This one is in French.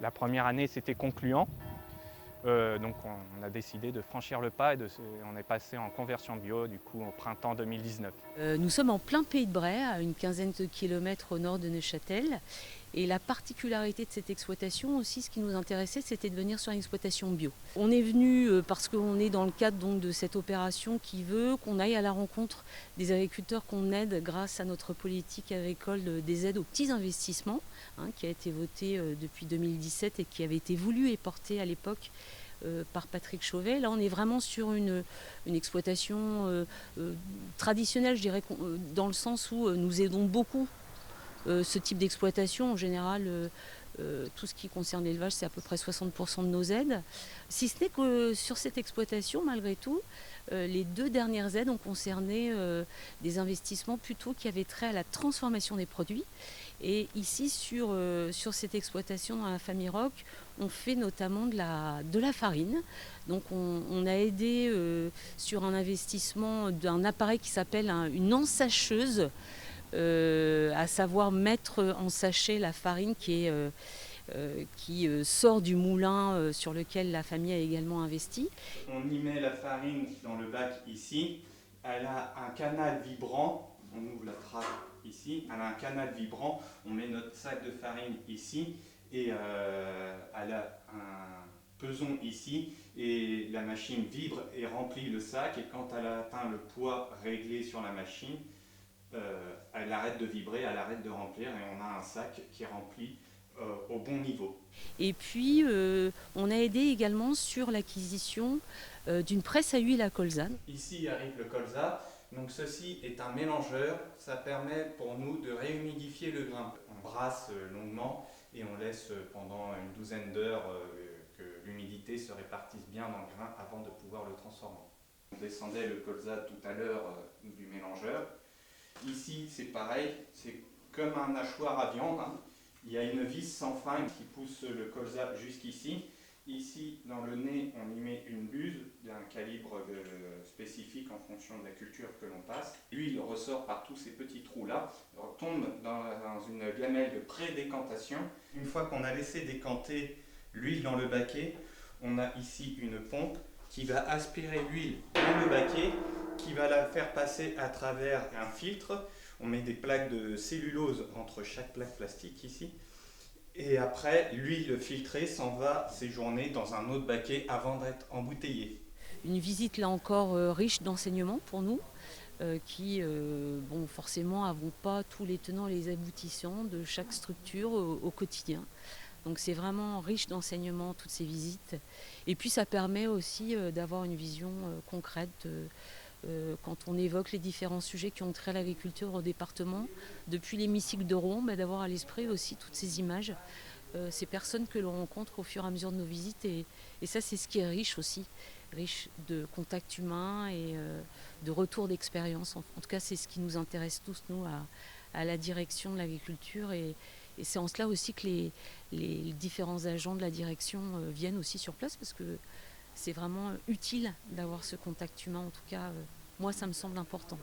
La première année, c'était concluant. Donc on a décidé de franchir le pas et on est passé en conversion bio du coup au printemps 2019. Nous sommes en plein Pays de Bray, à une quinzaine de kilomètres au nord de Neuchâtel. Et la particularité de cette exploitation aussi, ce qui nous intéressait, c'était de venir sur une exploitation bio. On est venu parce qu'on est dans le cadre donc, de cette opération qui veut qu'on aille à la rencontre des agriculteurs qu'on aide grâce à notre politique agricole des aides aux petits investissements, qui a été votée depuis 2017 et qui avait été voulue et portée à l'époque par Patrick Chauvet. Là, on est vraiment sur une exploitation traditionnelle, je dirais, dans le sens où nous aidons beaucoup ce type d'exploitation. En général, tout ce qui concerne l'élevage, c'est à peu près 60% de nos aides. Si ce n'est que sur cette exploitation, malgré tout, les 2 dernières aides ont concerné des investissements plutôt qui avaient trait à la transformation des produits. Et ici, sur cette exploitation dans la famille Roch, on fait notamment de la farine. Donc on a aidé sur un investissement d'un appareil qui s'appelle une ensacheuse, à savoir mettre en sachet la farine qui sort du moulin sur lequel la famille a également investi. On y met la farine dans le bac ici. Elle a un canal vibrant. On ouvre la trappe ici. Elle a un canal vibrant. On met notre sac de farine ici. Et elle a un peson ici. Et la machine vibre et remplit le sac. Et quand elle a atteint le poids réglé sur la machine, elle arrête de vibrer, elle arrête de remplir. Et on a un sac qui est rempli au bon niveau. Et puis, on a aidé également sur l'acquisition d'une presse à huile à colza. Ici arrive le colza. Donc ceci est un mélangeur. Ça permet pour nous de réhumidifier le grain. On brasse longuement et on laisse pendant une douzaine d'heures que l'humidité se répartisse bien dans le grain avant de pouvoir le transformer. On descendait le colza tout à l'heure du mélangeur. Ici c'est pareil, c'est comme un hachoir à viande. Il y a une vis sans fin qui pousse le colza jusqu'ici. Ici, dans le nez, on y met une buse d'un calibre spécifique en fonction de la culture que l'on passe. L'huile ressort par tous ces petits trous-là, tombe dans une gamelle de pré-décantation. Une fois qu'on a laissé décanter l'huile dans le baquet, on a ici une pompe qui va aspirer l'huile dans le baquet, qui va la faire passer à travers un filtre. On met des plaques de cellulose entre chaque plaque plastique ici. Et après, l'huile filtrée s'en va séjourner dans un autre baquet avant d'être embouteillée. Une visite là encore riche d'enseignements pour nous, qui bon, forcément n'avons pas tous les tenants et les aboutissants de chaque structure au quotidien. Donc c'est vraiment riche d'enseignements toutes ces visites. Et puis ça permet aussi d'avoir une vision concrète quand on évoque les différents sujets qui ont trait à l'agriculture au département, depuis l'hémicycle de Rouen, d'avoir à l'esprit aussi toutes ces images, ces personnes que l'on rencontre au fur et à mesure de nos visites. Et ça, c'est ce qui est riche aussi, riche de contacts humains et de retours d'expérience. En tout cas, c'est ce qui nous intéresse tous, nous, à la direction de l'agriculture. Et c'est en cela aussi que les différents agents de la direction viennent aussi sur place, parce que c'est vraiment utile d'avoir ce contact humain. En tout cas, moi, ça me semble important.